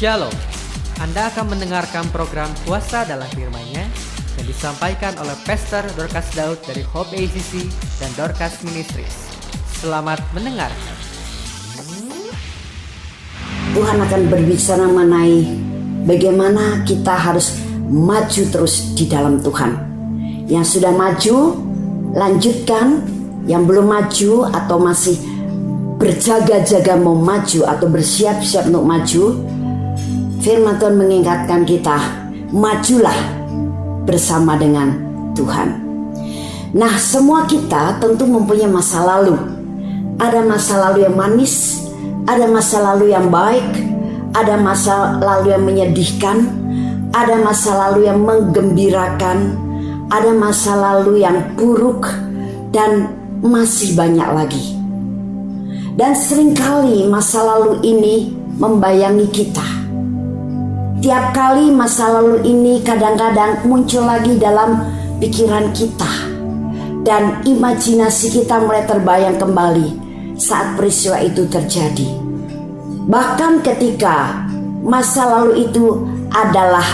Shalom, Anda akan mendengarkan program Kuasa dalam Firman-Nya yang disampaikan oleh Pastor Dorcas Daud dari Hope ACC dan Dorcas Ministries. Selamat mendengarkan. Tuhan akan berbicara mengenai bagaimana kita harus maju terus di dalam Tuhan. Yang sudah maju, lanjutkan. Yang belum maju atau masih berjaga-jaga mau maju atau bersiap-siap untuk maju, firman Tuhan mengingatkan kita, majulah bersama dengan Tuhan. Nah, semua kita tentu mempunyai masa lalu. Ada masa lalu yang manis, ada masa lalu yang baik, ada masa lalu yang menyedihkan, ada masa lalu yang menggembirakan, ada masa lalu yang buruk, dan masih banyak lagi. Dan seringkali masa lalu ini membayangi kita. Tiap kali masa lalu ini kadang-kadang muncul lagi dalam pikiran kita, dan imajinasi kita mulai terbayang kembali saat peristiwa itu terjadi. Bahkan ketika masa lalu itu adalah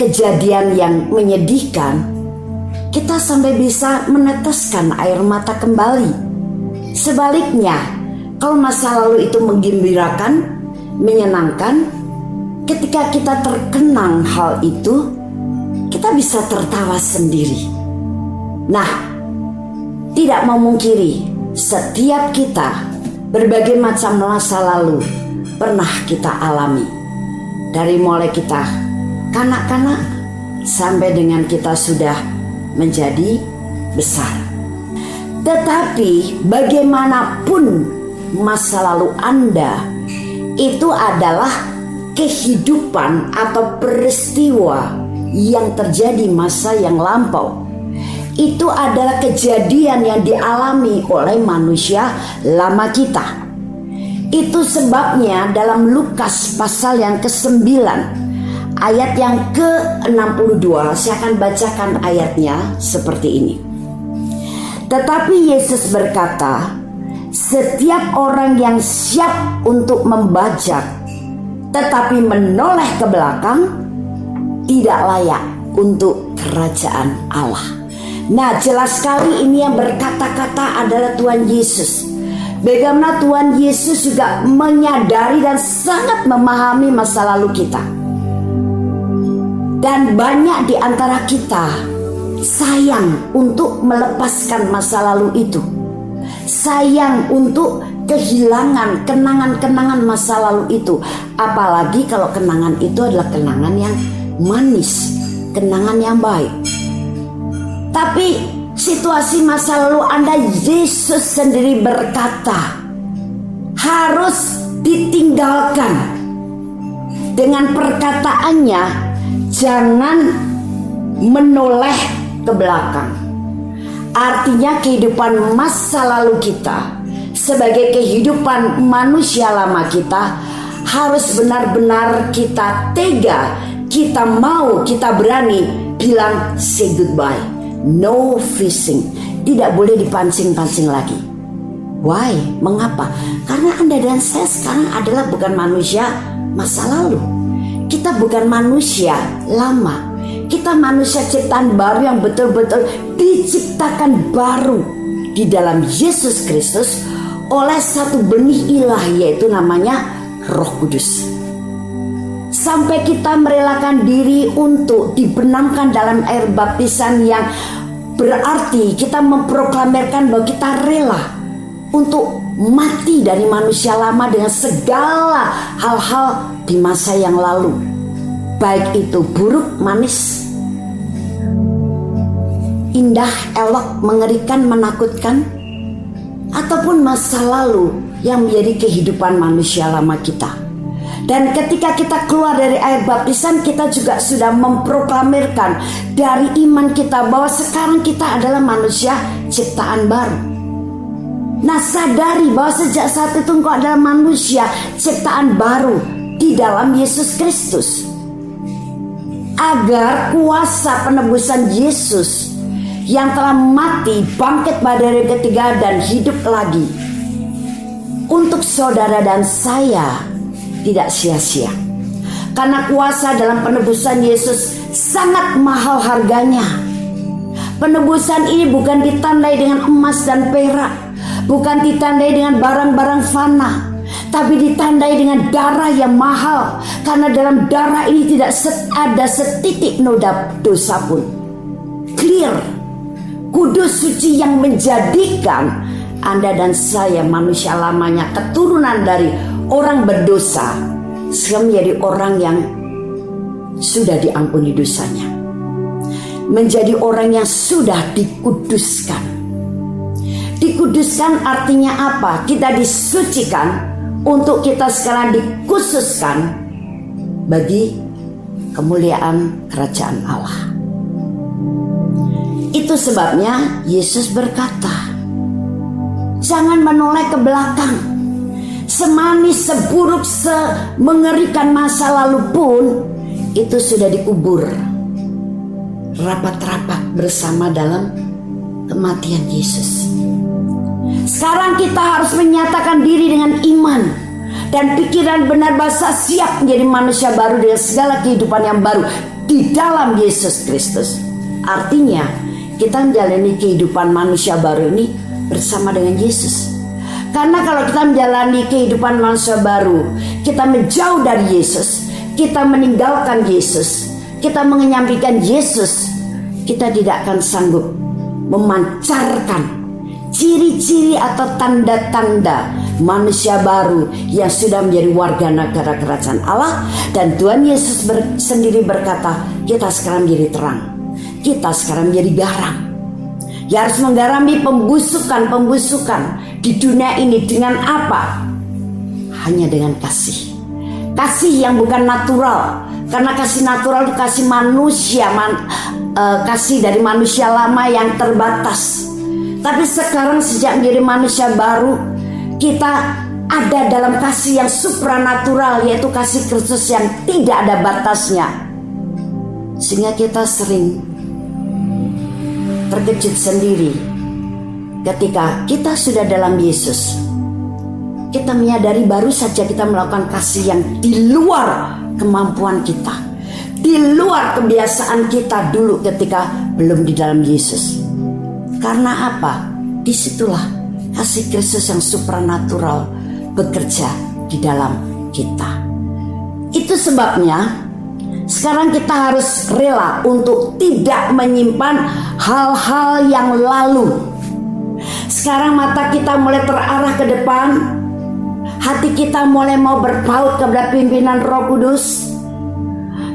kejadian yang menyedihkan, kita sampai bisa meneteskan air mata kembali. Sebaliknya, kalau masa lalu itu menggembirakan, menyenangkan, ketika kita terkenang hal itu, kita bisa tertawa sendiri. Nah, tidak memungkiri, setiap kita berbagai macam masa lalu pernah kita alami. Dari mulai kita kanak-kanak sampai dengan kita sudah menjadi besar. Tetapi bagaimanapun masa lalu Anda, itu adalah kehidupan atau peristiwa yang terjadi masa yang lampau. Itu adalah kejadian yang dialami oleh manusia lama kita. Itu sebabnya dalam Lukas pasal yang ke-9 ayat yang ke-62, saya akan bacakan ayatnya seperti ini. Tetapi Yesus berkata, setiap orang yang siap untuk membajak tetapi menoleh ke belakang tidak layak untuk kerajaan Allah. Nah, jelas sekali ini yang berkata-kata adalah Tuhan Yesus. Bagaimana Tuhan Yesus juga menyadari dan sangat memahami masa lalu kita. Dan banyak di antara kita sayang untuk melepaskan masa lalu itu. Sayang untuk kehilangan kenangan-kenangan masa lalu itu. Apalagi kalau kenangan itu adalah kenangan yang manis, kenangan yang baik. Tapi situasi masa lalu Anda, Yesus sendiri berkata, harus ditinggalkan. Dengan perkataannya, jangan menoleh ke belakang. Artinya kehidupan masa lalu kita sebagai kehidupan manusia lama kita harus benar-benar kita tega, kita mau, kita berani bilang say goodbye. No fishing, tidak boleh dipancing-pancing lagi. Why? Mengapa? Karena Anda dan saya sekarang adalah bukan manusia masa lalu. Kita bukan manusia lama. Kita manusia ciptaan baru yang betul-betul diciptakan baru di dalam Yesus Kristus oleh satu benih ilahi, yaitu namanya Roh Kudus. Sampai kita merelakan diri untuk dibenamkan dalam air baptisan, yang berarti kita memproklamirkan bahwa kita rela untuk mati dari manusia lama dengan segala hal-hal di masa yang lalu, baik itu buruk, manis, indah, elok, mengerikan, menakutkan, ataupun masa lalu yang menjadi kehidupan manusia lama kita. Dan ketika kita keluar dari air baptisan, kita juga sudah memproklamirkan dari iman kita bahwa sekarang kita adalah manusia ciptaan baru. Nah, sadari bahwa sejak saat itu engkau adalah manusia ciptaan baru di dalam Yesus Kristus. Agar kuasa penebusan Yesus yang telah mati, bangkit pada hari ketiga dan hidup lagi, untuk saudara dan saya tidak sia-sia. Karena kuasa dalam penebusan Yesus sangat mahal harganya. Penebusan ini bukan ditandai dengan emas dan perak, bukan ditandai dengan barang-barang fana, tapi ditandai dengan darah yang mahal. Karena dalam darah ini tidak ada setitik noda dosa pun. Clear, kudus, suci, yang menjadikan Anda dan saya, manusia lamanya, keturunan dari orang berdosa, sekarang menjadi orang yang sudah diampuni dosanya, menjadi orang yang sudah dikuduskan. Dikuduskan artinya apa? Kita disucikan untuk kita sekarang dikhususkan bagi kemuliaan kerajaan Allah. Itu sebabnya Yesus berkata, jangan menoleh ke belakang. Semanis, seburuk, semengerikan masa lalu pun itu sudah dikubur rapat-rapat bersama dalam kematian Yesus. Sekarang kita harus menyatakan diri dengan iman dan pikiran benar bahasa siap menjadi manusia baru dengan segala kehidupan yang baru di dalam Yesus Kristus. Artinya kita menjalani kehidupan manusia baru ini bersama dengan Yesus. Karena kalau kita menjalani kehidupan manusia baru, kita menjauh dari Yesus, kita meninggalkan Yesus, kita mengenyampingkan Yesus, kita tidak akan sanggup memancarkan ciri-ciri atau tanda-tanda manusia baru yang sudah menjadi warga negara kerajaan Allah. Dan Tuhan Yesus sendiri berkata, kita sekarang menjadi terang, kita sekarang menjadi garam. Ya, harus menggarami pembusukan di dunia ini dengan apa? Hanya dengan kasih. Kasih yang bukan natural. Karena kasih natural itu kasih manusia, kasih dari manusia lama yang terbatas. Tapi sekarang sejak menjadi manusia baru, kita ada dalam kasih yang supranatural, yaitu kasih Kristus yang tidak ada batasnya. Sehingga kita sering terkejut sendiri ketika kita sudah dalam Yesus. Kita menyadari baru saja kita melakukan kasih yang di luar kemampuan kita, di luar kebiasaan kita dulu ketika belum di dalam Yesus. Karena apa? Disitulah kasih Kristus yang supranatural bekerja di dalam kita. Itu sebabnya sekarang kita harus rela untuk tidak menyimpan hal-hal yang lalu. Sekarang mata kita mulai terarah ke depan, hati kita mulai mau berpaut kepada pimpinan Roh Kudus,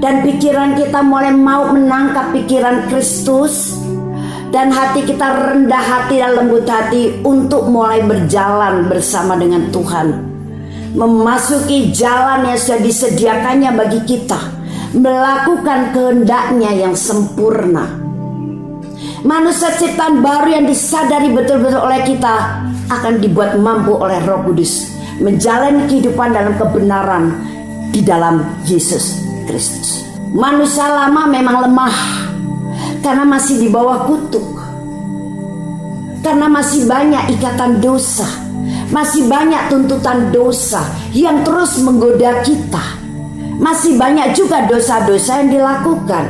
dan pikiran kita mulai mau menangkap pikiran Kristus, dan hati kita rendah hati dan lembut hati untuk mulai berjalan bersama dengan Tuhan, memasuki jalan yang sudah disediakannya bagi kita, melakukan kehendaknya yang sempurna. Manusia ciptaan baru yang disadari betul-betul oleh kita akan dibuat mampu oleh Roh Kudus menjalani kehidupan dalam kebenaran di dalam Yesus Kristus. Manusia lama memang lemah karena masih di bawah kutuk, karena masih banyak ikatan dosa, masih banyak tuntutan dosa yang terus menggoda kita. Masih banyak juga dosa-dosa yang dilakukan.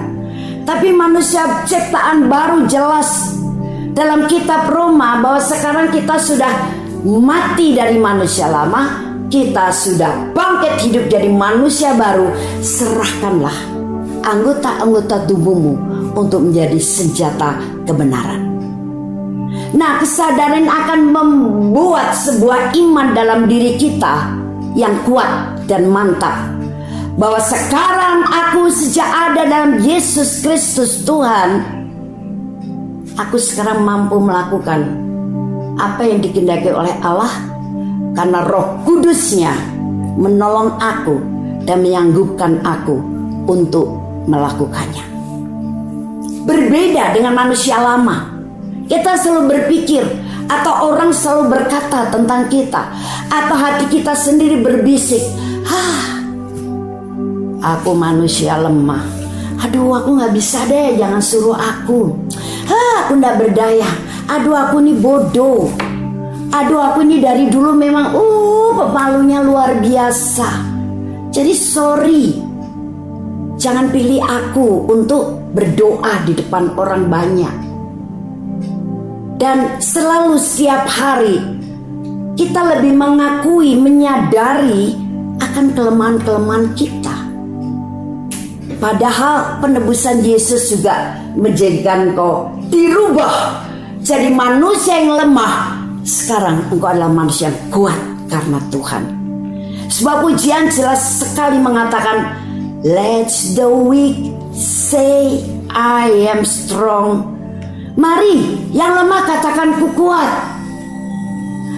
Tapi manusia ciptaan baru jelas dalam kitab Roma bahwa sekarang kita sudah mati dari manusia lama, kita sudah bangkit hidup jadi manusia baru. Serahkanlah anggota-anggota tubuhmu untuk menjadi senjata kebenaran. Nah, kesadaran akan membuat sebuah iman dalam diri kita yang kuat dan mantap, bahwa sekarang aku sejak ada dalam Yesus Kristus Tuhan, aku sekarang mampu melakukan apa yang dikehendaki oleh Allah, karena Roh Kudusnya menolong aku dan menyanggupkan aku untuk melakukannya. Berbeda dengan manusia lama, kita selalu berpikir atau orang selalu berkata tentang kita, atau hati kita sendiri berbisik, aku manusia lemah. Aduh, aku gak bisa deh, jangan suruh aku. Aku gak berdaya. Aduh, aku ini bodoh. Aduh, aku ini dari dulu memang pepalunya luar biasa. Jadi sorry, Jangan pilih aku untuk berdoa di depan orang banyak. Dan selalu setiap hari kita lebih mengakui, menyadari akan kelemahan-kelemahan kita. Padahal penebusan Yesus juga menjadikan kau dirubah jadi manusia yang lemah. Sekarang engkau adalah manusia yang kuat karena Tuhan. Sebab pujian jelas sekali mengatakan, let the weak say I am strong. Mari yang lemah katakan ku kuat.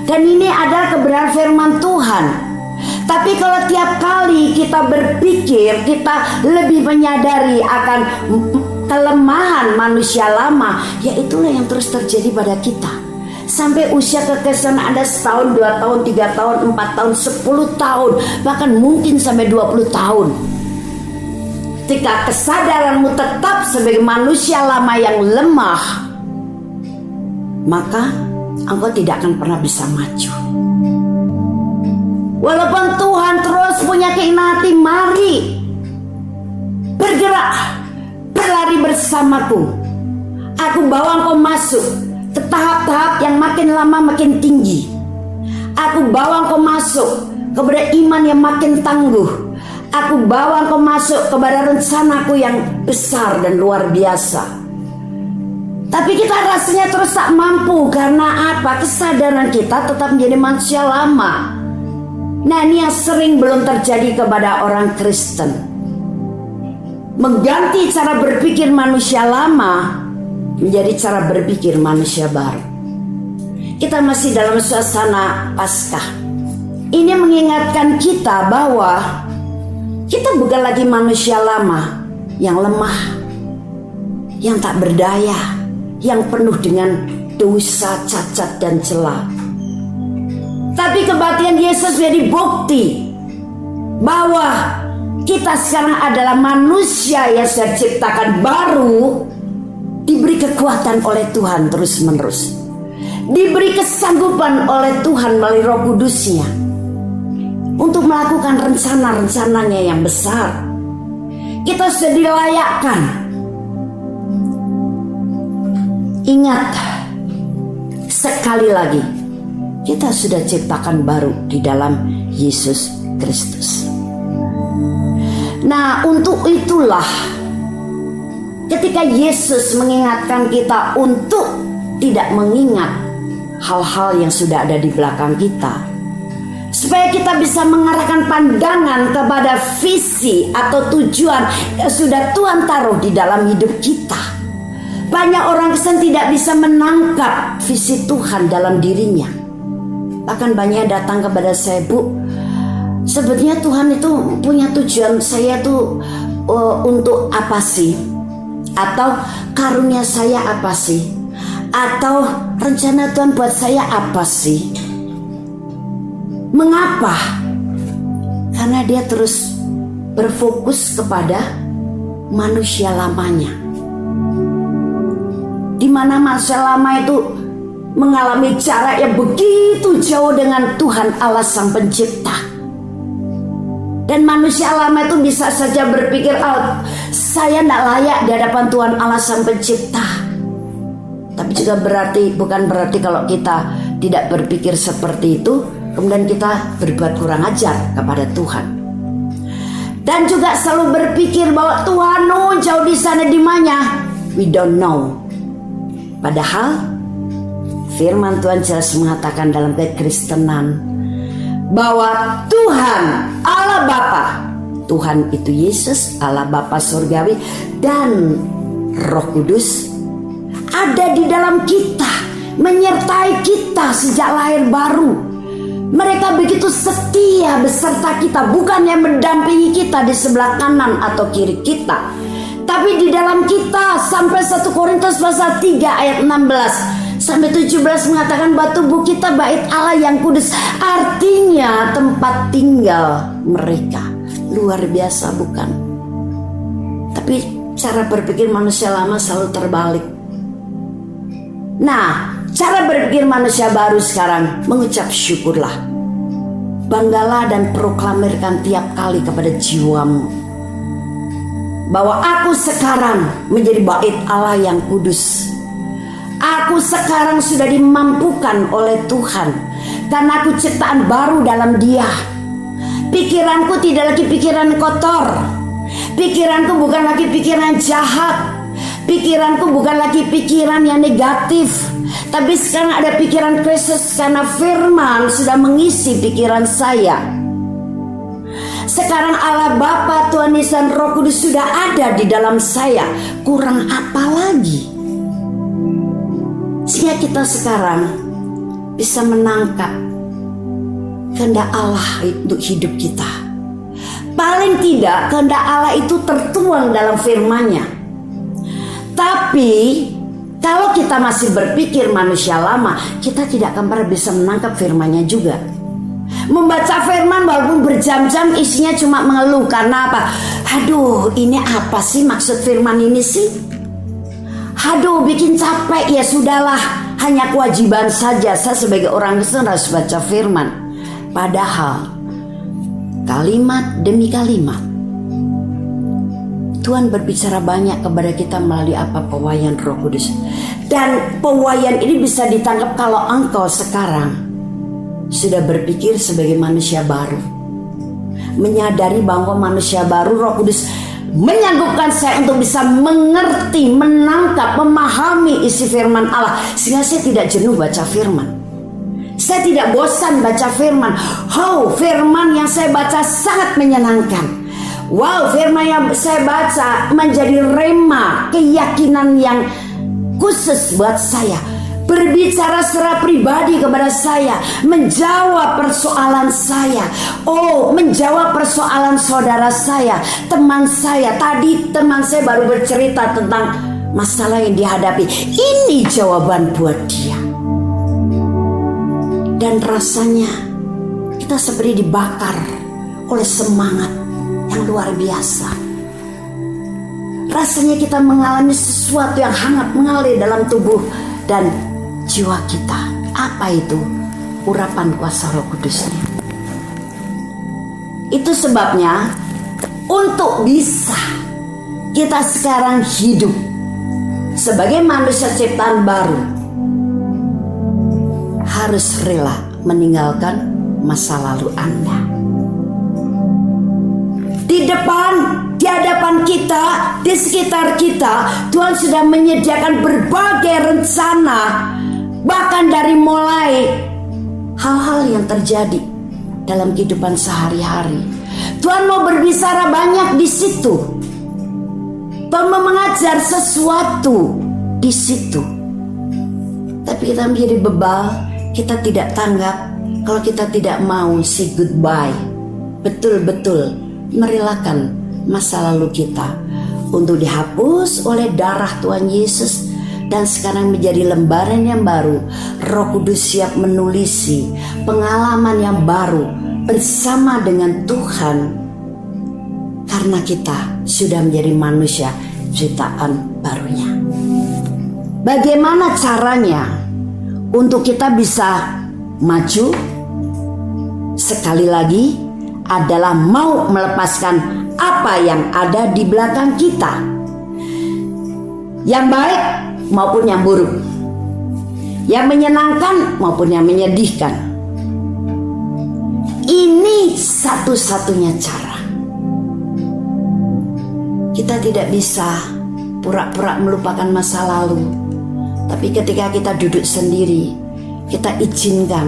Dan ini adalah kebenaran firman Tuhan. Tapi kalau tiap kali kita berpikir, kita lebih menyadari akan kelemahan manusia lama, ya itulah yang terus terjadi pada kita. Sampai usia kekristenan Anda setahun, 2 tahun, 3 tahun, 4 tahun, 10 tahun, bahkan mungkin sampai 20 tahun. Ketika kesadaranmu tetap sebagai manusia lama yang lemah, maka engkau tidak akan pernah bisa maju. Walaupun Tuhan terus punya keinginan hati, mari bergerak, berlari bersamaku. Aku bawa engkau masuk ke tahap-tahap yang makin lama makin tinggi. Aku bawa engkau masuk kepada iman yang makin tangguh. Aku bawa engkau masuk kepada rencanaku yang besar dan luar biasa. Tapi kita rasanya terus tak mampu. Karena apa? Kesadaran kita tetap menjadi manusia lama. Nah, ini yang sering belum terjadi kepada orang Kristen. Mengganti cara berpikir manusia lama menjadi cara berpikir manusia baru. Kita masih dalam suasana Paskah. Ini mengingatkan kita bahwa kita bukan lagi manusia lama yang lemah, yang tak berdaya, yang penuh dengan dosa, cacat, dan celah. Tapi kebaktian Yesus menjadi bukti bahwa kita sekarang adalah manusia yang sudah diciptakan baru, diberi kekuatan oleh Tuhan terus menerus, diberi kesanggupan oleh Tuhan melalui Roh Kudus-Nya untuk melakukan rencana-rencananya yang besar. Kita sudah dilayakkan. Ingat, sekali lagi, kita sudah ciptakan baru di dalam Yesus Kristus. Nah, untuk itulah ketika Yesus mengingatkan kita untuk tidak mengingat hal-hal yang sudah ada di belakang kita, supaya kita bisa mengarahkan pandangan kepada visi atau tujuan yang sudah Tuhan taruh di dalam hidup kita. Banyak orang Kristen tidak bisa menangkap visi Tuhan dalam dirinya. Bahkan banyak datang kepada saya, Bu, sebetulnya Tuhan itu punya tujuan saya tuh untuk apa sih? Atau karunia saya apa sih? Atau rencana Tuhan buat saya apa sih? Mengapa? Karena dia terus berfokus kepada manusia lamanya, di mana manusia lama itu mengalami jarak yang begitu jauh dengan Tuhan Allah Sang Pencipta. Dan manusia lama itu bisa saja berpikir, oh, saya tidak layak di hadapan Tuhan Allah Sang Pencipta. Tapi juga bukan berarti kalau kita tidak berpikir seperti itu, kemudian kita berbuat kurang ajar kepada Tuhan. Dan juga selalu berpikir bahwa Tuhan jauh di sana di mana? We don't know. Padahal firman Tuhan jelas mengatakan dalam kekristenan bahwa Tuhan Allah Bapa, Tuhan itu Yesus, Allah Bapa surgawi, dan Roh Kudus ada di dalam kita, menyertai kita sejak lahir baru. Mereka begitu setia beserta kita, bukannya mendampingi kita di sebelah kanan atau kiri kita, tapi di dalam kita. Sampai 1 Korintus pasal 3 ayat 16 sampai 17 mengatakan bahwa tubuh kita bait Allah yang kudus, artinya tempat tinggal mereka. Luar biasa, bukan? Tapi cara berpikir manusia lama selalu terbalik. Nah, cara berpikir manusia baru sekarang mengucap syukurlah, banggalah dan proklamirkan tiap kali kepada jiwamu bahwa aku sekarang menjadi bait Allah yang kudus. Aku sekarang sudah dimampukan oleh Tuhan karena aku ciptaan baru dalam Dia. Pikiranku tidak lagi pikiran kotor. Pikiranku bukan lagi pikiran jahat. Pikiranku bukan lagi pikiran yang negatif. Tapi sekarang ada pikiran Kristus karena firman sudah mengisi pikiran saya. Sekarang Allah Bapa, Tuhan Yesus dan Roh Kudus sudah ada di dalam saya. Kurang apa lagi? Sehingga kita sekarang bisa menangkap kehendak Allah untuk hidup kita. Paling tidak kehendak Allah itu tertuang dalam firman-Nya. Tapi kalau kita masih berpikir manusia lama, kita tidak akan pernah bisa menangkap firman-Nya juga. Membaca firman walaupun berjam-jam isinya cuma mengeluh. Karena apa? Aduh, ini apa sih maksud firman ini sih? Aduh, bikin capek. Ya sudahlah, hanya kewajiban saja saya sebagai orang Kristen harus baca firman. Padahal kalimat demi kalimat Tuhan berbicara banyak kepada kita melalui apa? Pewahyuan Roh Kudus. Dan pewahyuan ini bisa ditangkap kalau engkau sekarang sudah berpikir sebagai manusia baru, menyadari bahwa manusia baru. Roh Kudus menyanggupkan saya untuk bisa mengerti, menangkap, memahami isi firman Allah, sehingga saya tidak jenuh baca firman. Saya tidak bosan baca firman. Firman yang saya baca sangat menyenangkan. Firman yang saya baca menjadi rema, keyakinan yang khusus buat saya. Berbicara secara pribadi kepada saya, menjawab persoalan saya. Menjawab persoalan saudara saya, teman saya. Tadi teman saya baru bercerita tentang masalah yang dihadapi. Ini jawaban buat dia. Dan rasanya kita seperti dibakar oleh semangat yang luar biasa. Rasanya kita mengalami sesuatu yang hangat mengalir dalam tubuh dan jiwa kita. Apa itu? Urapan kuasa Roh Kudusnya. Itu sebabnya untuk bisa kita sekarang hidup sebagai manusia ciptaan baru, harus rela meninggalkan masa lalu Anda. Di depan, di hadapan kita, di sekitar kita, Tuhan sudah menyediakan berbagai rencana. Bahkan dari mulai hal-hal yang terjadi dalam kehidupan sehari-hari, Tuhan mau berbicara banyak di situ. Tuhan mau mengajar sesuatu di situ. Tapi kita menjadi bebal, kita tidak tanggap kalau kita tidak mau say goodbye. Betul-betul merelakan masa lalu kita untuk dihapus oleh darah Tuhan Yesus. Dan sekarang menjadi lembaran yang baru. Roh Kudus siap menulisi pengalaman yang baru bersama dengan Tuhan, karena kita sudah menjadi manusia ciptaan barunya. Bagaimana caranya untuk kita bisa maju? Sekali lagi adalah mau melepaskan apa yang ada di belakang kita, yang baik maupun yang buruk, yang menyenangkan maupun yang menyedihkan. Ini satu-satunya cara. Kita tidak bisa pura-pura melupakan masa lalu. Tapi ketika kita duduk sendiri, kita izinkan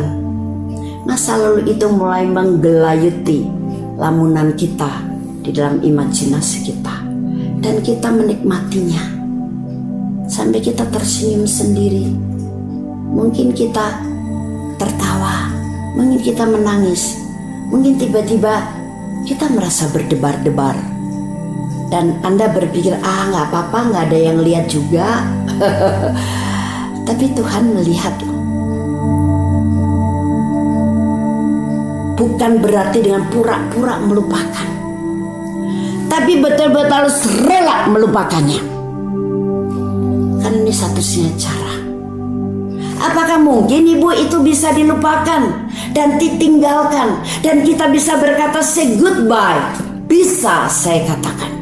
masa lalu itu mulai menggelayuti lamunan kita di dalam imajinasi kita. Dan kita menikmatinya sampai kita tersenyum sendiri. Mungkin kita tertawa, mungkin kita menangis, mungkin tiba-tiba kita merasa berdebar-debar. Dan Anda berpikir, gak apa-apa, gak ada yang lihat juga. Tapi Tuhan melihat. Bukan berarti dengan pura-pura melupakan, tapi betul-betul harus rela melupakannya. Karena ini satu-satunya cara. Apakah mungkin ibu itu bisa dilupakan dan ditinggalkan, dan kita bisa berkata say goodbye? Bisa, saya katakan.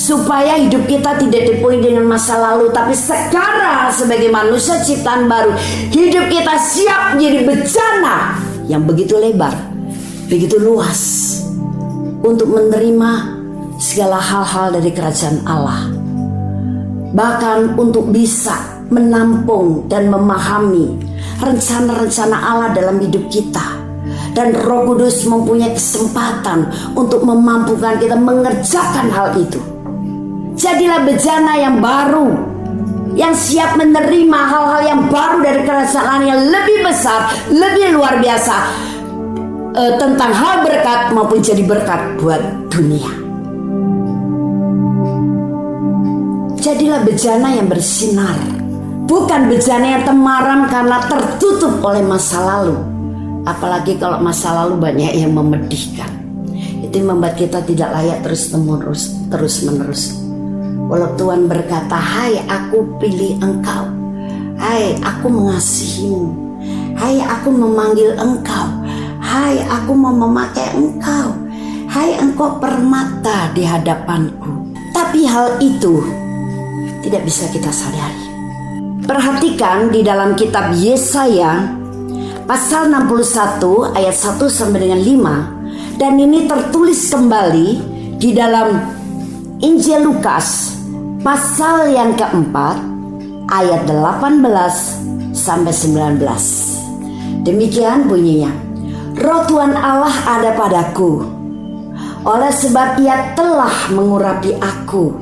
supaya hidup kita tidak dipenuhi dengan masa lalu, tapi sekarang sebagai manusia ciptaan baru, hidup kita siap menjadi bejana yang begitu lebar, begitu luas untuk menerima segala hal-hal dari kerajaan Allah. Bahkan untuk bisa menampung dan memahami rencana-rencana Allah dalam hidup kita. Dan Roh Kudus mempunyai kesempatan untuk memampukan kita mengerjakan hal itu. Jadilah bejana yang baru, yang siap menerima hal-hal yang baru dari kerajaan yang lebih besar, lebih luar biasa, tentang hal berkat maupun jadi berkat buat dunia. Jadilah bejana yang bersinar, bukan bejana yang temaram karena tertutup oleh masa lalu. Apalagi kalau masa lalu banyak yang memedihkan. Itu membuat kita tidak layak terus menerus. Walau Tuhan berkata, hai aku pilih engkau, hai aku mengasihimu, hai aku memanggil engkau, hai aku mau memakai engkau, hai engkau permata di hadapanku. Tapi hal itu tidak bisa kita sadari. Perhatikan di dalam kitab Yesaya pasal 61 ayat 1 sampai dengan 5, dan ini tertulis kembali di dalam Injil Lukas pasal yang keempat ayat 18 sampai 19. Demikian bunyinya. Roh Tuhan Allah ada padaku, oleh sebab Ia telah mengurapi aku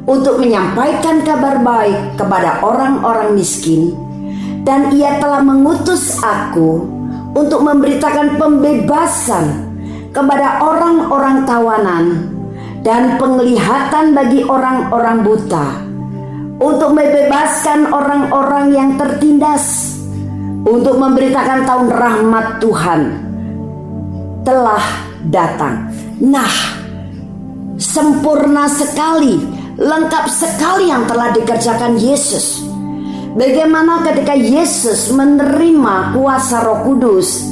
untuk menyampaikan kabar baik kepada orang-orang miskin, dan Ia telah mengutus aku untuk memberitakan pembebasan kepada orang-orang tawanan dan penglihatan bagi orang-orang buta, untuk membebaskan orang-orang yang tertindas, untuk memberitakan tahun rahmat Tuhan telah datang. Nah, sempurna sekali, lengkap sekali yang telah dikerjakan Yesus. Bagaimana ketika Yesus menerima kuasa Roh Kudus,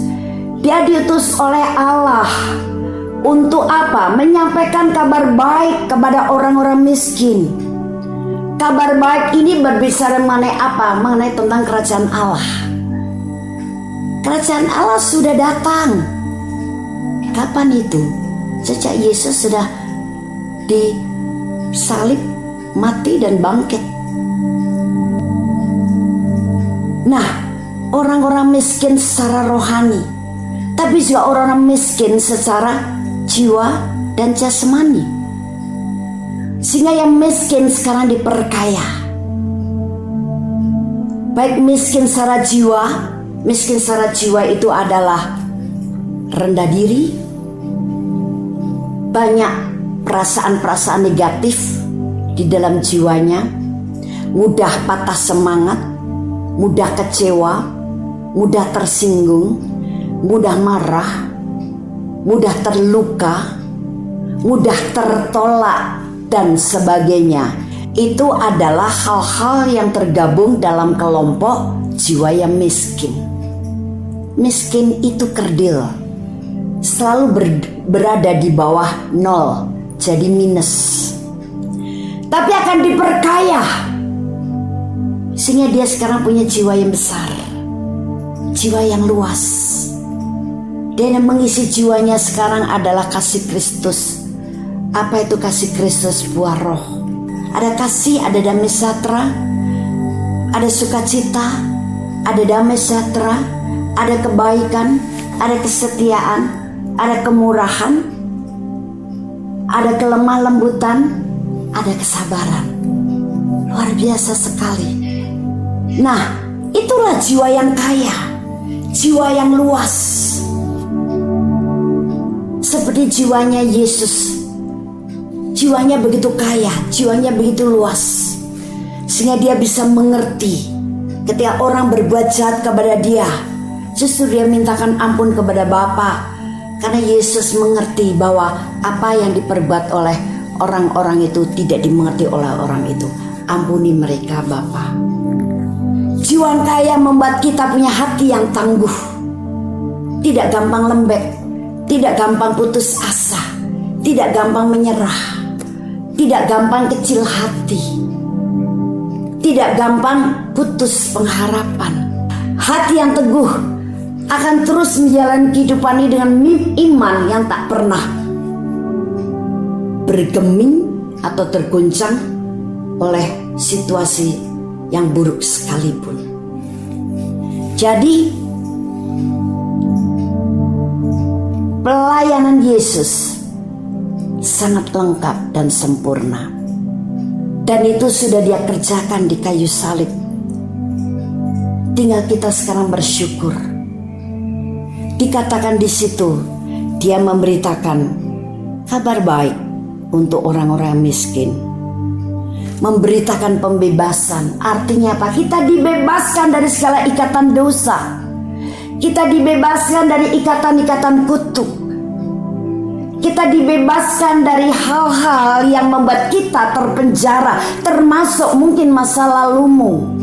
Dia diutus oleh Allah untuk apa? Menyampaikan kabar baik kepada orang-orang miskin. Kabar baik ini berbicara mengenai apa? Mengenai tentang kerajaan Allah. Kerajaan Allah sudah datang. Kapan itu? Sejak Yesus sudah disalib, mati dan bangkit. Nah, orang-orang miskin secara rohani, tapi juga orang-orang miskin secara jiwa dan jasmani. Sehingga yang miskin sekarang diperkaya. Baik miskin secara jiwa itu adalah rendah diri, banyak perasaan-perasaan negatif di dalam jiwanya, mudah patah semangat, mudah kecewa, mudah tersinggung, mudah marah, mudah terluka, mudah tertolak, dan sebagainya. Itu adalah hal-hal yang tergabung dalam kelompok jiwa yang miskin. Miskin itu kerdil, selalu berada di bawah nol, jadi minus. Tapi akan diperkaya, sehingga dia sekarang punya jiwa yang besar, jiwa yang luas. Dan yang mengisi jiwanya sekarang adalah kasih Kristus. Apa itu kasih Kristus? Buah roh. Ada kasih, ada damai sejahtera, ada sukacita, ada damai sejahtera, ada kebaikan, ada kesetiaan, ada kemurahan, ada kelemah lembutan, ada kesabaran. Luar biasa sekali. Nah, itulah jiwa yang kaya, jiwa yang luas. Seperti jiwanya Yesus. Jiwanya begitu kaya, jiwanya begitu luas, sehingga dia bisa mengerti ketika orang berbuat jahat kepada dia, justru dia mintakan ampun kepada Bapa, karena Yesus mengerti bahwa apa yang diperbuat oleh orang-orang itu tidak dimengerti oleh orang itu. Ampuni mereka Bapa. Jiwa kaya membuat kita punya hati yang tangguh, tidak gampang lembek, tidak gampang putus asa, tidak gampang menyerah, tidak gampang kecil hati, tidak gampang putus pengharapan. Hati yang teguh akan terus menjalani kehidupan ini dengan iman yang tak pernah bergeming atau tergoncang oleh situasi yang buruk sekalipun. Jadi pelayanan Yesus sangat lengkap dan sempurna, dan itu sudah Dia kerjakan di kayu salib. Tinggal kita sekarang bersyukur. Dikatakan di situ, Dia memberitakan kabar baik untuk orang-orang miskin, memberitakan pembebasan. Artinya apa? Kita dibebaskan dari segala ikatan dosa, kita dibebaskan dari ikatan-ikatan kutuk, kita dibebaskan dari hal-hal yang membuat kita terpenjara, termasuk mungkin masa lalumu.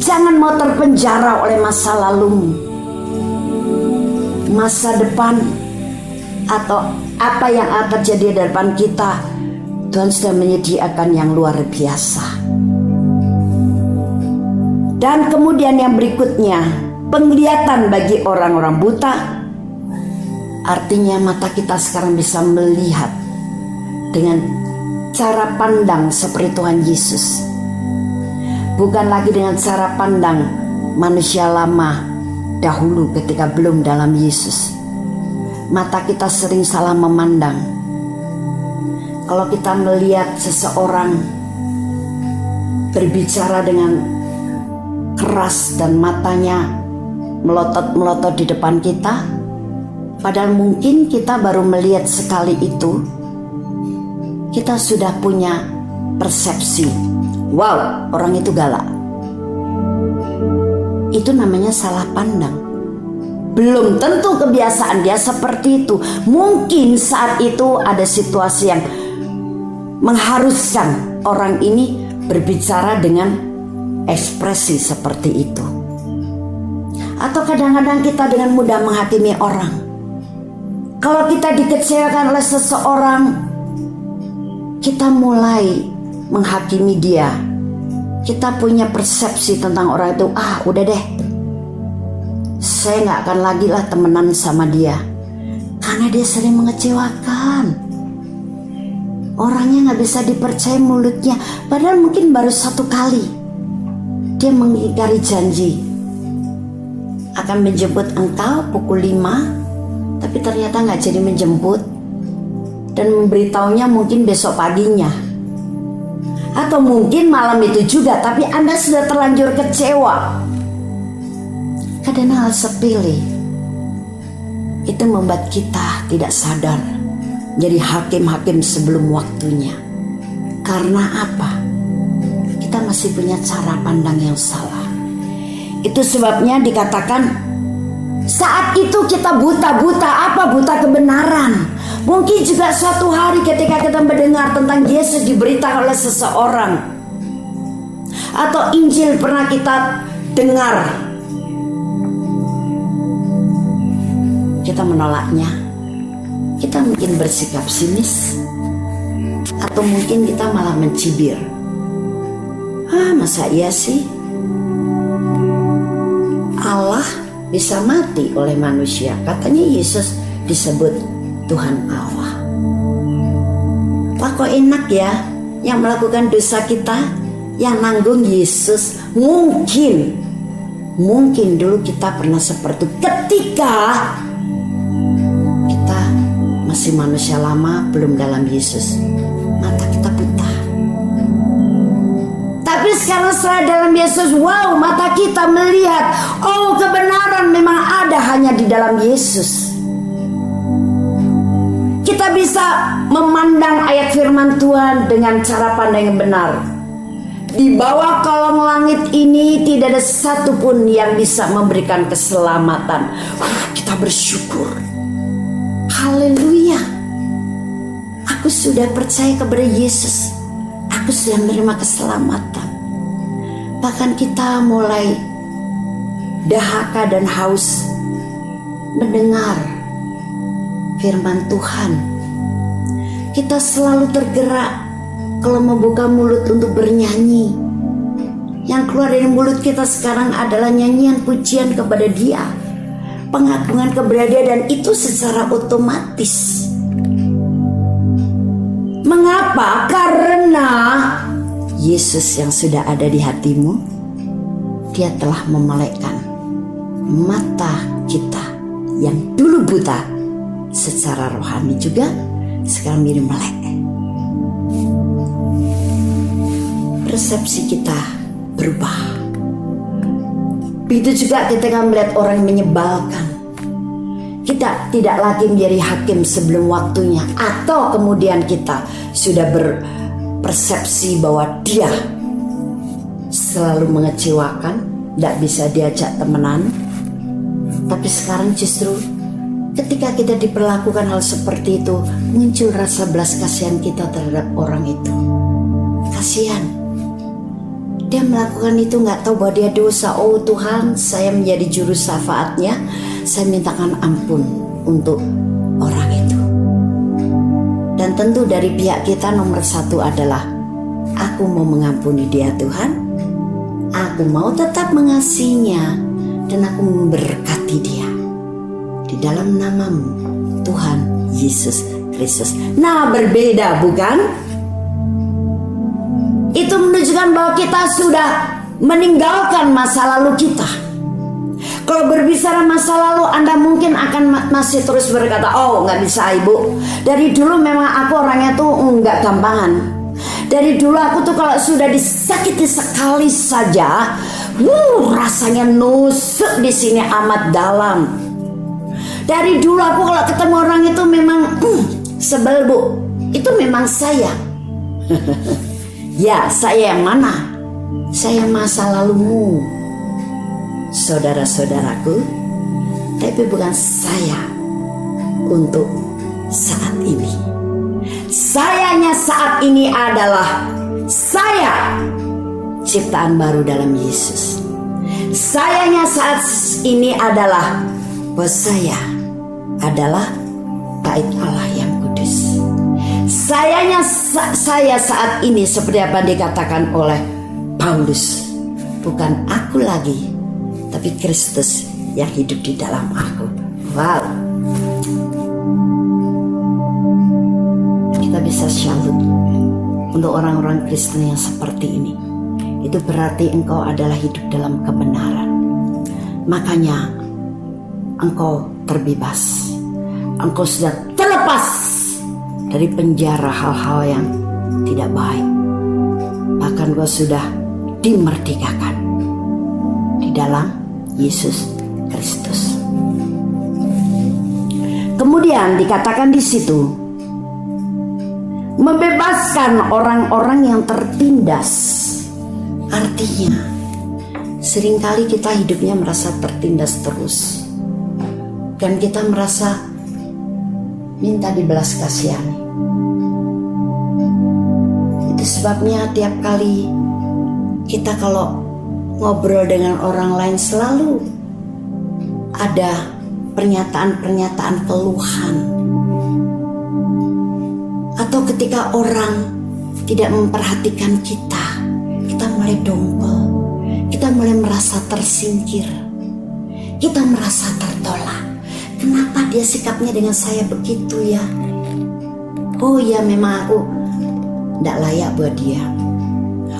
Jangan mau terpenjara oleh masa lalumu. Masa depan atau apa yang akan terjadi di depan kita, Tuhan sudah menyediakan yang luar biasa. Dan kemudian yang berikutnya, penglihatan bagi orang-orang buta. Artinya mata kita sekarang bisa melihat dengan cara pandang seperti Tuhan Yesus. Bukan lagi dengan cara pandang manusia lama dahulu ketika belum dalam Yesus. Mata kita sering salah memandang. Kalau kita melihat seseorang berbicara dengan keras dan matanya melotot-melotot di depan kita, padahal mungkin kita baru melihat sekali itu, kita sudah punya persepsi, wow, orang itu galak. Itu namanya salah pandang. Belum tentu kebiasaan dia seperti itu. Mungkin saat itu ada situasi yang mengharuskan orang ini berbicara dengan ekspresi seperti itu. Atau kadang-kadang kita dengan mudah menghakimi orang. Kalau kita dikecewakan oleh seseorang, kita mulai menghakimi dia. Kita punya persepsi tentang orang itu, udah deh, saya gak akan lagi lah temenan sama dia, karena dia sering mengecewakan. Orangnya gak bisa dipercaya mulutnya, padahal mungkin baru satu kali dia mengingkari janji akan menjemput engkau pukul 5, tapi ternyata gak jadi menjemput, dan memberitahunya mungkin besok paginya, atau mungkin malam itu juga, tapi Anda sudah terlanjur kecewa. Kadang hal sepele itu membuat kita tidak sadar jadi hakim-hakim sebelum waktunya. Karena apa? Kita masih punya cara pandang yang salah. Itu sebabnya dikatakan saat itu kita buta-buta. Apa? Buta kebenaran. Mungkin juga suatu hari ketika kita mendengar tentang Yesus diberitakan oleh seseorang, atau Injil pernah kita dengar, kita menolaknya. Kita mungkin bersikap sinis, atau mungkin kita malah mencibir. Masa iya sih Allah bisa mati oleh manusia? Katanya Yesus disebut Tuhan Allah. Wah, kok enak ya yang melakukan dosa kita, yang nanggung Yesus. Mungkin dulu kita pernah seperti itu ketika kita masih manusia lama, belum dalam Yesus. Mata kita buta. Tapi sekarang setelah dalam Yesus, wow, mata kita melihat, oh, kebenaran memang ada hanya di dalam Yesus. Kita bisa memandang ayat firman Tuhan dengan cara pandang yang benar. Di bawah kolong langit ini tidak ada satupun yang bisa memberikan keselamatan. Kita bersyukur. Haleluya. Aku sudah percaya kepada Yesus. Aku sudah menerima keselamatan. Bahkan kita mulai dahaka dan haus mendengar firman Tuhan. Kita selalu tergerak kalau membuka mulut untuk bernyanyi. Yang keluar dari mulut kita sekarang adalah nyanyian pujian kepada Dia, pengagungan kepada Dia, dan itu secara otomatis. Mengapa? Karena Yesus yang sudah ada di hatimu, Dia telah memelekkan mata kita yang dulu buta secara rohani juga sekarang menjadi melek. Persepsi kita berubah. Begitu juga ketika melihat orang yang menyebalkan. Kita tidak lagi menjadi hakim sebelum waktunya, atau kemudian kita sudah berpersepsi bahwa dia selalu mengecewakan, tidak bisa diajak temenan. Tapi sekarang justru ketika kita diperlakukan hal seperti itu, muncul rasa belas kasihan kita terhadap orang itu. Kasihan. Dia melakukan itu nggak tahu bahwa dia dosa. Oh Tuhan, saya menjadi juru syafaatnya. Saya mintakan ampun untuk orang itu. Dan tentu dari pihak kita nomor satu adalah, aku mau mengampuni dia Tuhan. Aku mau tetap mengasihinya. Dan aku memberkati dia. Di dalam namamu Tuhan Yesus Kristus. Nah, berbeda bukan? Itu menunjukkan bahwa kita sudah meninggalkan masa lalu kita. Kalau berbicara masa lalu, Anda mungkin akan masih terus berkata, oh nggak bisa ibu, dari dulu memang aku orangnya tuh nggak gampangan. Dari dulu aku tuh kalau sudah disakiti sekali saja, rasanya nusuk di sini amat dalam. Dari dulu aku kalau ketemu orang itu memang sebel bu. Itu memang saya. Ya, saya yang mana? Saya masa lalumu, saudara-saudaraku. Tapi bukan saya untuk saat ini. Sayanya saat ini adalah saya ciptaan baru dalam Yesus. Sayanya saat ini adalah bahwa saya adalah bait Allah yang kudus. Sayanya saya saat ini seperti apa dikatakan oleh Paulus, bukan aku lagi, tapi Kristus yang hidup di dalam aku. Wow. Kita bisa syalut untuk orang-orang Kristen yang seperti ini. Itu berarti engkau adalah hidup dalam kebenaran. Makanya engkau terbebas. Engkau sudah terlepas dari penjara hal-hal yang tidak baik. Bahkan engkau sudah dimerdekakan di dalam Yesus Kristus. Kemudian dikatakan di situ, membebaskan orang-orang yang tertindas. Artinya, seringkali kita hidupnya merasa tertindas terus. Dan kita merasa minta dibelas kasihani. Itu sebabnya tiap kali kita kalau ngobrol dengan orang lain selalu ada pernyataan-pernyataan keluhan. Atau ketika orang tidak memperhatikan kita, kita mulai dongkol, kita mulai merasa tersingkir, kita merasa tertolak. Kenapa dia sikapnya dengan saya begitu ya? Oh ya, memang aku tidak layak buat dia.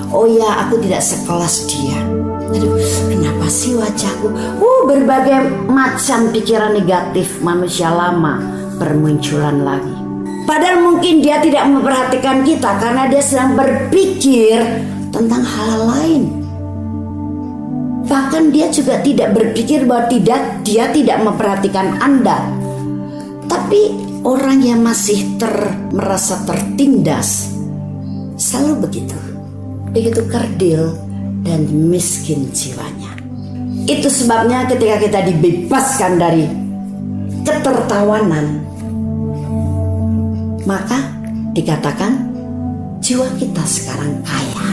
Oh ya, aku tidak sekelas dia. Aduh, kenapa sih wajahku? Berbagai macam pikiran negatif manusia lama bermunculan lagi. Padahal mungkin dia tidak memperhatikan kita karena dia sedang berpikir tentang hal lain. Bahkan dia juga tidak berpikir bahwa dia tidak memperhatikan Anda. Tapi orang yang masih merasa tertindas selalu begitu. Begitu kerdil dan miskin jiwanya. Itu sebabnya ketika kita dibebaskan dari ketertawanan, maka dikatakan jiwa kita sekarang kaya.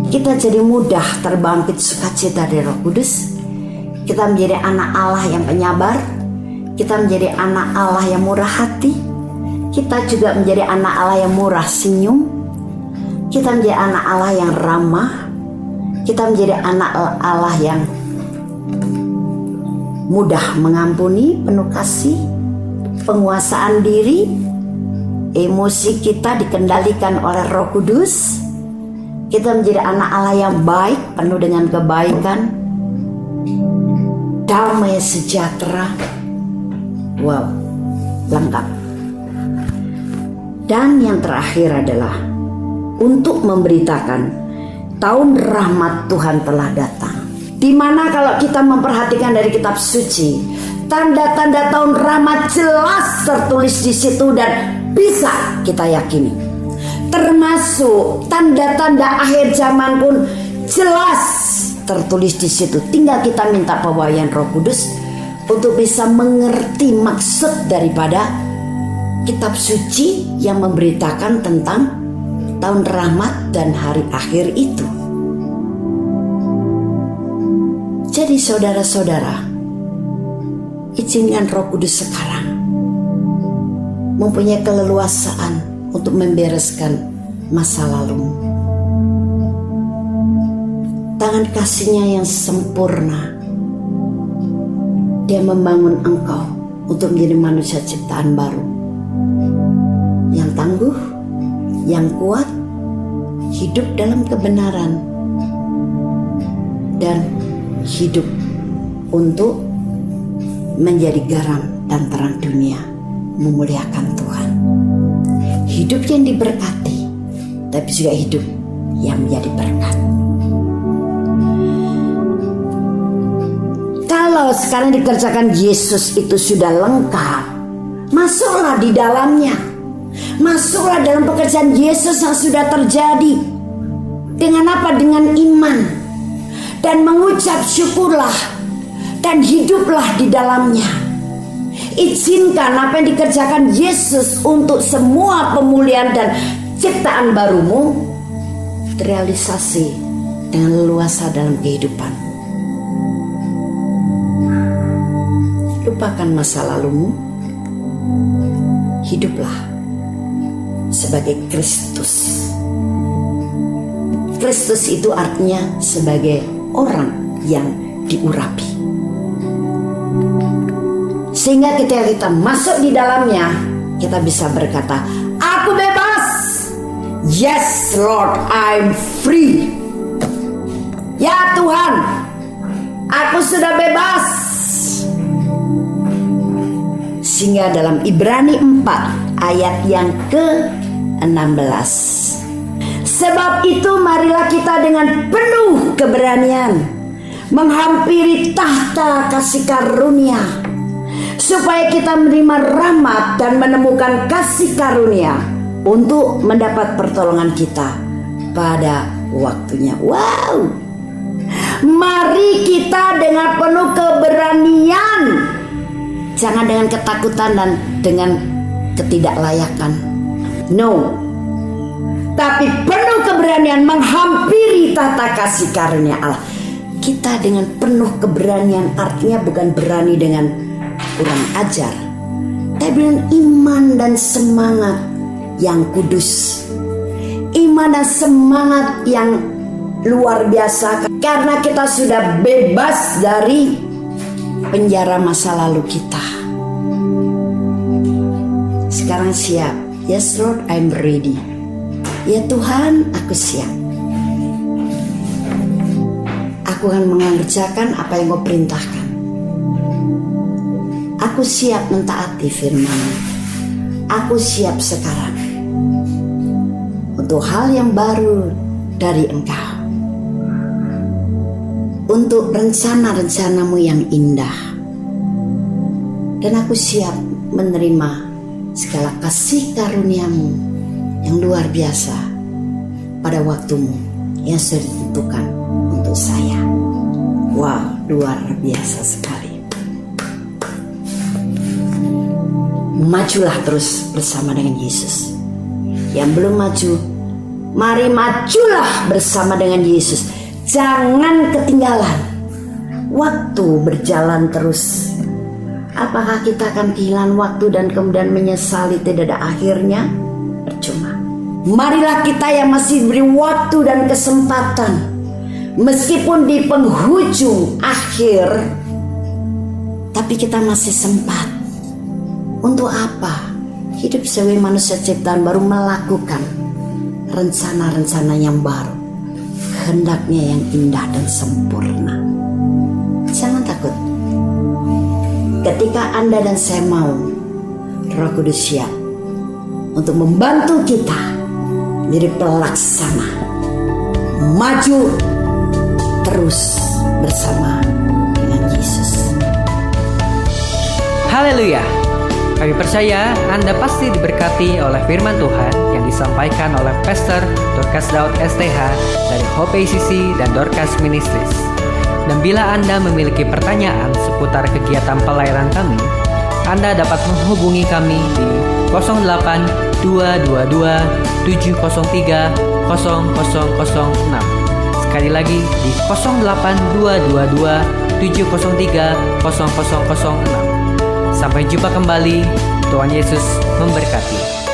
Kita jadi mudah terbangkit sukacita dari Roh Kudus. Kita menjadi anak Allah yang penyabar. Kita menjadi anak Allah yang murah hati. Kita juga menjadi anak Allah yang murah senyum. Kita menjadi anak Allah yang ramah. Kita menjadi anak Allah yang mudah mengampuni, penuh kasih, penguasaan diri. Emosi kita dikendalikan oleh Roh Kudus. Kita menjadi anak Allah yang baik, penuh dengan kebaikan, damai sejahtera. Wow, lengkap. Dan yang terakhir adalah untuk memberitakan tahun rahmat Tuhan telah datang. Dimana kalau kita memperhatikan dari kitab suci, tanda-tanda tahun rahmat jelas tertulis di situ dan bisa kita yakini. Termasuk tanda-tanda akhir zaman pun jelas tertulis di situ. Tinggal kita minta pembawaan Roh Kudus untuk bisa mengerti maksud daripada kitab suci yang memberitakan tentang tahun rahmat dan hari akhir itu. Jadi saudara-saudara, izinkan Roh Kudus sekarang mempunyai keleluasaan untuk membereskan masa lalumu. Tangan kasih-Nya yang sempurna, Dia membangun engkau untuk menjadi manusia ciptaan baru, yang tangguh, yang kuat, hidup dalam kebenaran, dan hidup untuk menjadi garam dan terang dunia, memuliakan Tuhan. Hidup yang diberkati, tapi juga hidup yang menjadi berkat. Kalau sekarang dikerjakan Yesus itu sudah lengkap, masuklah di dalamnya. Masuklah dalam pekerjaan Yesus yang sudah terjadi. Dengan apa? Dengan iman. Dan mengucap syukurlah dan hiduplah di dalamnya. Izinkan apa yang dikerjakan Yesus untuk semua pemulihan dan ciptaan barumu terrealisasi dengan leluasa dalam kehidupan. Lupakan masa lalumu, hiduplah sebagai Kristus. Kristus itu artinya sebagai orang yang diurapi. Sehingga ketika kita masuk di dalamnya, kita bisa berkata, aku bebas. Yes Lord, I'm free. Ya Tuhan, aku sudah bebas. Sehingga dalam Ibrani 4 ayat yang ke-16, sebab itu marilah kita dengan penuh keberanian menghampiri tahta kasih karunia, supaya kita menerima rahmat dan menemukan kasih karunia untuk mendapat pertolongan kita pada waktunya. Wow, mari kita dengan penuh keberanian, jangan dengan ketakutan dan dengan ketidaklayakan. No, tapi penuh keberanian menghampiri tahta kasih karunia Allah. Kita dengan penuh keberanian artinya bukan berani dengan kurang ajar, tapi dengan iman dan semangat yang kudus, iman dan semangat yang luar biasa, karena kita sudah bebas dari penjara masa lalu kita. Sekarang siap. Yes Lord, I'm ready. Ya Tuhan, aku siap. Aku akan mengerjakan apa yang Kau perintahkan. Aku siap mentaati firman-Mu. Aku siap sekarang untuk hal yang baru dari Engkau, untuk rencana-rencana-Mu yang indah. Dan aku siap menerima segala kasih karunia-Mu yang luar biasa pada waktumu yang sudah ditentukan untuk saya. Wow, luar biasa sekali. Majulah terus bersama dengan Yesus. Yang belum maju, mari majulah bersama dengan Yesus. Jangan ketinggalan. Waktu berjalan terus. Apakah kita akan kehilangan waktu dan kemudian menyesali tidak ada akhirnya? Percuma. Marilah kita yang masih diberi waktu dan kesempatan, meskipun di penghujung akhir, tapi kita masih sempat. Untuk apa? Hidup sebagai manusia ciptaan baru melakukan rencana-rencana yang baru, kehendaknya yang indah dan sempurna. Jangan takut. Ketika Anda dan saya mau, Roh Kudus siap untuk membantu kita menjadi pelaksana, maju terus bersama dengan Yesus. Haleluya. Kami percaya Anda pasti diberkati oleh firman Tuhan yang disampaikan oleh Pastor Dorcas Daud STH dari Hope ACC dan Dorcas Ministries. Dan bila Anda memiliki pertanyaan seputar kegiatan pelayanan kami, Anda dapat menghubungi kami di 08 222 703 0006. Sekali lagi di 08 222 703 0006. Sampai jumpa kembali. Tuhan Yesus memberkati.